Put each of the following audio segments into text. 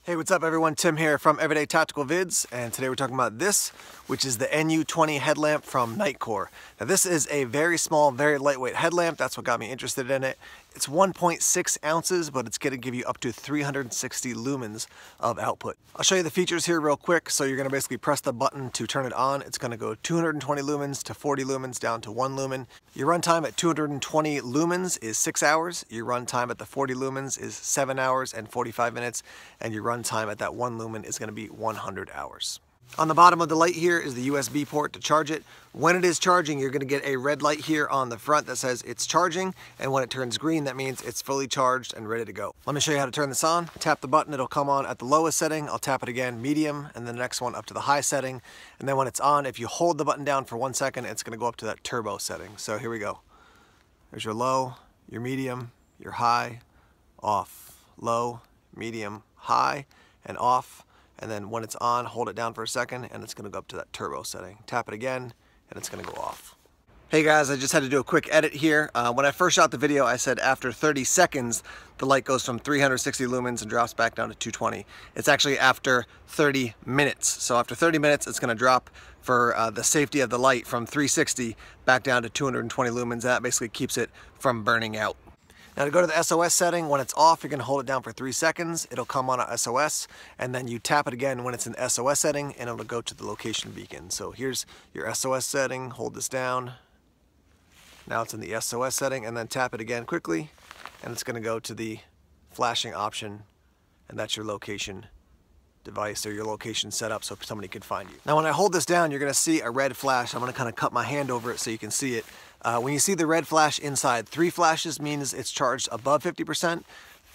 Hey, what's up everyone? Tim here from Everyday Tactical Vids, and today we're talking about this, which is the NU20 headlamp from Nitecore. Now this is a very small, very lightweight headlamp. That's what got me interested in it. It's 1.6 ounces, but it's going to give you up to 360 lumens of output. I'll show you the features here real quick. So you're going to basically press the button to turn it on. It's going to go 220 lumens to 40 lumens down to 1 lumen. Your runtime at 220 lumens is 6 hours. Your runtime at the 40 lumens is 7 hours and 45 minutes. And your runtime at that 1 lumen is going to be 100 hours. On the bottom of the light here is the USB port to charge it. When it is charging, you're going to get a red light here on the front that says it's charging, and when it turns green, that means it's fully charged and ready to go. Let me show you how to turn this on. Tap the button, it'll come on at the lowest setting. I'll tap it again, medium, and then the next one up to the high setting. And then when it's on, if you hold the button down for 1 second, it's going to go up to that turbo setting. So here we go. There's your low, your medium, your high, off, low, medium, high, and off. And then when it's on, hold it down for a second and it's gonna go up to that turbo setting. Tap it again and it's gonna go off. Hey guys, I just had to do a quick edit here. When I first shot the video, I said after 30 seconds, the light goes from 360 lumens and drops back down to 220. It's actually after 30 minutes. So after 30 minutes, it's gonna drop for the safety of the light from 360 back down to 220 lumens. That basically keeps it from burning out. Now to go to the SOS setting, when it's off, you're going to hold it down for 3 seconds. It'll come on a SOS, and then you tap it again when it's in SOS setting, and it'll go to the location beacon. So here's your SOS setting. Hold this down. Now it's in the SOS setting, and then tap it again quickly, and it's going to go to the flashing option, and that's your location device or your location setup so somebody can find you. Now when I hold this down, you're going to see a red flash. I'm going to kind of cut my hand over it so you can see it. When you see the red flash inside, 3 flashes means it's charged above 50%,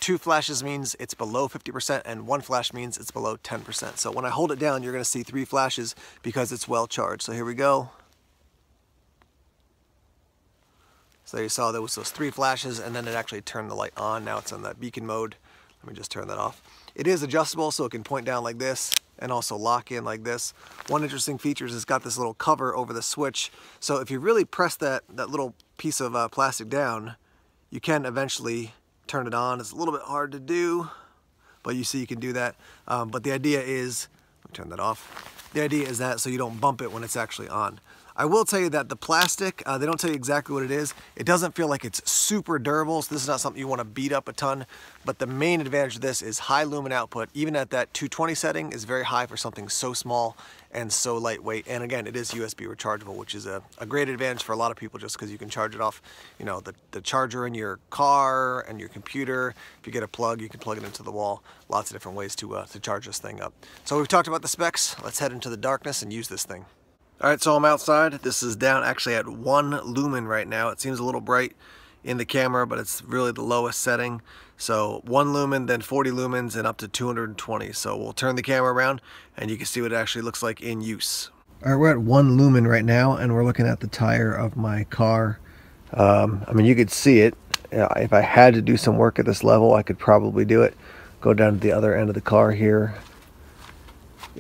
2 flashes means it's below 50%, and 1 flash means it's below 10%. So when I hold it down, you're going to see 3 flashes because it's well charged. So here we go. So you saw there was those 3 flashes, and then it actually turned the light on. Now it's on that beacon mode. Let me just turn that off. It is adjustable, so it can point down like this and also lock in like this. One interesting feature is it's got this little cover over the switch. So if you really press that little piece of plastic down, you can eventually turn it on. It's a little bit hard to do, but you see you can do that. But the idea is, let me turn that off. The idea is that so you don't bump it when it's actually on. I will tell you that the plastic, they don't tell you exactly what it is. It doesn't feel like it's super durable, so this is not something you want to beat up a ton. But the main advantage of this is high lumen output. Even at that 220 setting is very high for something so small and so lightweight. And again, it is USB rechargeable, which is a great advantage for a lot of people just because you can charge it off, you know, the charger in your car and your computer. If you get a plug, you can plug it into the wall. Lots of different ways to charge this thing up. So we've talked about the specs. Let's head into the darkness and use this thing. All right, so I'm outside. This is down actually at 1 lumen right now. It seems a little bright in the camera, but it's really the lowest setting. So 1 lumen, then 40 lumens, and up to 220. So we'll turn the camera around and you can see what it actually looks like in use. All right, we're at 1 lumen right now, and we're looking at the tire of my car. I mean, you could see it. If I had to do some work at this level, I could probably do it. Go down to the other end of the car here.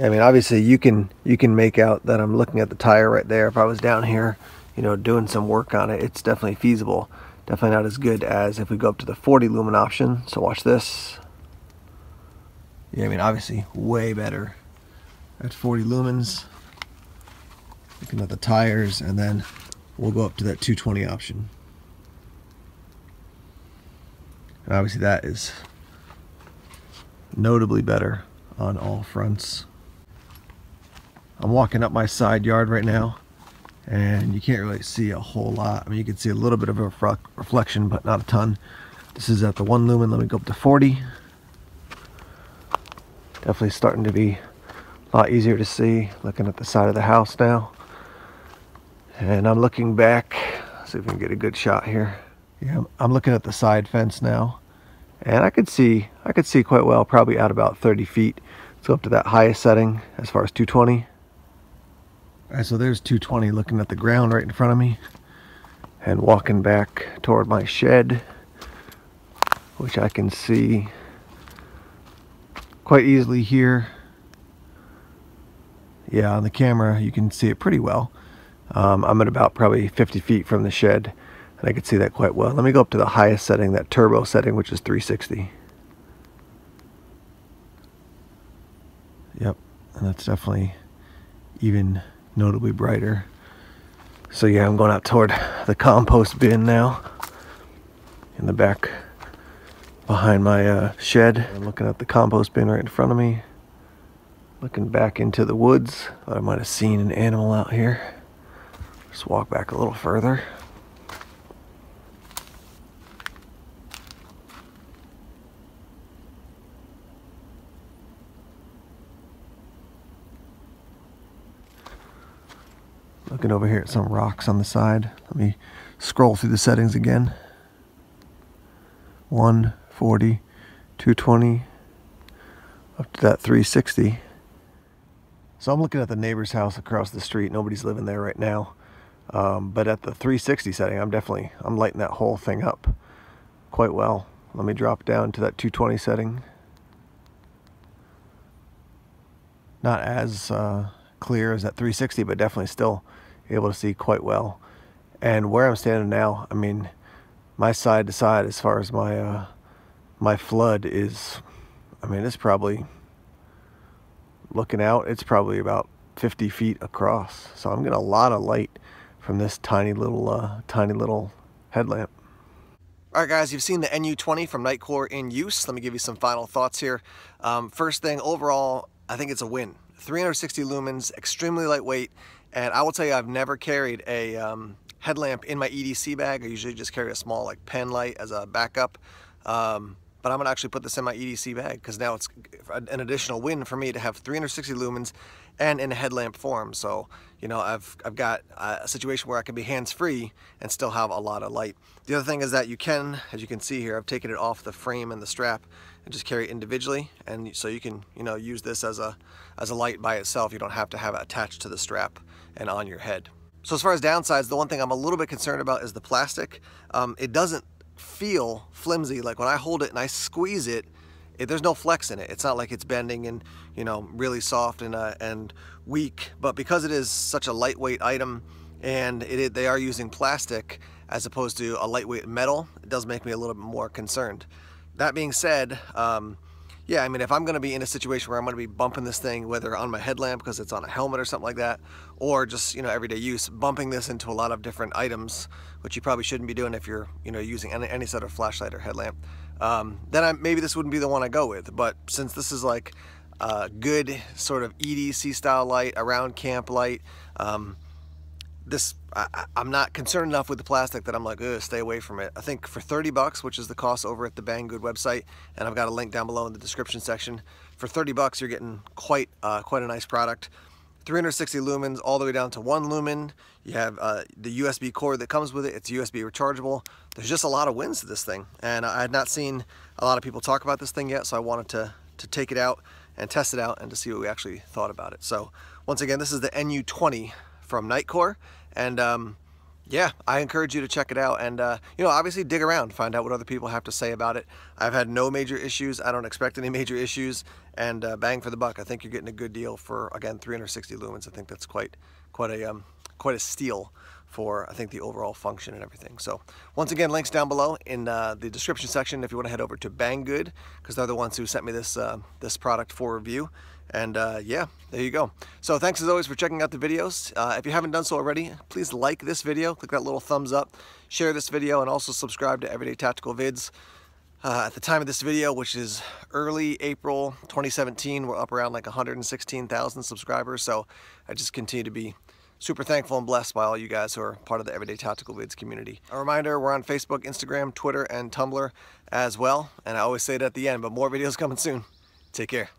I mean, obviously you can make out that I'm looking at the tire right there. If I was down here, you know, doing some work on it, it's definitely feasible. Definitely not as good as if we go up to the 40 lumen option. So watch this. Yeah, I mean, obviously way better at 40 lumens. Looking at the tires, and then we'll go up to that 220 option. And obviously that is notably better on all fronts. I'm walking up my side yard right now, and you can't really see a whole lot. I mean, you can see a little bit of a reflection, but not a ton. This is at the 1 lumen. Let me go up to 40. Definitely starting to be a lot easier to see. Looking at the side of the house now, and I'm looking back. See if we can get a good shot here. Yeah, I'm looking at the side fence now, and I could see quite well, probably at about 30 feet. Let's go up to that highest setting as far as 220. All right, so there's 220 looking at the ground right in front of me, and walking back toward my shed, which I can see quite easily here. Yeah, on the camera you can see it pretty well. I'm at about probably 50 feet from the shed, and I can see that quite well. Let me go up to the highest setting, that turbo setting, which is 360. Yep, and that's definitely even notably brighter. So yeah, I'm going out toward the compost bin now, in the back behind my shed. I'm looking at the compost bin right in front of me, looking back into the woods. Thought I might have seen an animal out here. Just walk back a little further. Looking over here at some rocks on the side. Let me scroll through the settings again. 140, 220, up to that 360. So I'm looking at the neighbor's house across the street. Nobody's living there right now. But at the 360 setting, I'm lighting that whole thing up quite well. Let me drop down to that 220 setting. Not as clear as that 360, but definitely still able to see quite well. And where I'm standing now, I mean, my side to side as far as my my flood is, I mean, it's probably, looking out, it's probably about 50 feet across. So I'm getting a lot of light from this tiny little headlamp. All right, guys, you've seen the NU20 from Nitecore in use. Let me give you some final thoughts here. First thing, overall, I think it's a win. 360 lumens, extremely lightweight, and I will tell you, I've never carried a headlamp in my EDC bag. I usually just carry a small like pen light as a backup, but I'm gonna actually put this in my EDC bag because now it's an additional win for me to have 360 lumens and in a headlamp form. So, you know, I've got a situation where I can be hands-free and still have a lot of light. The other thing is that you can, as you can see here, I've taken it off the frame and the strap and just carry it individually, and so you can, you know, use this as a light by itself. You don't have to have it attached to the strap and on your head. So as far as downsides, the one thing I'm a little bit concerned about is the plastic. It doesn't feel flimsy. Like when I hold it and I squeeze it, there's no flex in it. It's not like it's bending and, you know, really soft and weak. But because it is such a lightweight item and they are using plastic as opposed to a lightweight metal, it does make me a little bit more concerned. That being said, yeah, I mean, if I'm going to be in a situation where I'm going to be bumping this thing, whether on my headlamp because it's on a helmet or something like that, or just, you know, everyday use, bumping this into a lot of different items, which you probably shouldn't be doing if you're, you know, using any sort of flashlight or headlamp, then maybe this wouldn't be the one I go with. But since this is like a good sort of EDC style light, around camp light, I'm not concerned enough with the plastic that I'm like, ugh, stay away from it. I think for 30 bucks, which is the cost over at the Banggood website, and I've got a link down below in the description section, for 30 bucks you're getting quite a nice product. 360 lumens all the way down to 1 lumen. You have the USB cord that comes with it. It's USB rechargeable. There's just a lot of wins to this thing, and I had not seen a lot of people talk about this thing yet, so I wanted to take it out and test it out and to see what we actually thought about it. So once again, this is the NU20 from Nitecore, and yeah, I encourage you to check it out and you know, obviously dig around, find out what other people have to say about it. I've had no major issues. I don't expect any major issues, and bang for the buck. I think you're getting a good deal for, again, 360 lumens. I think that's quite a steal for, I think, the overall function and everything. So once again, links down below in the description section if you want to head over to Banggood, because they're the ones who sent me this this product for review. And yeah, there you go. So thanks as always for checking out the videos. If you haven't done so already, please like this video, click that little thumbs up, share this video, and also subscribe to Everyday Tactical Vids. At the time of this video, which is early April 2017, we're up around like 116,000 subscribers. So I just continue to be super thankful and blessed by all you guys who are part of the Everyday Tactical Vids community. A reminder, we're on Facebook, Instagram, Twitter, and Tumblr as well. And I always say it at the end, but more videos coming soon. Take care.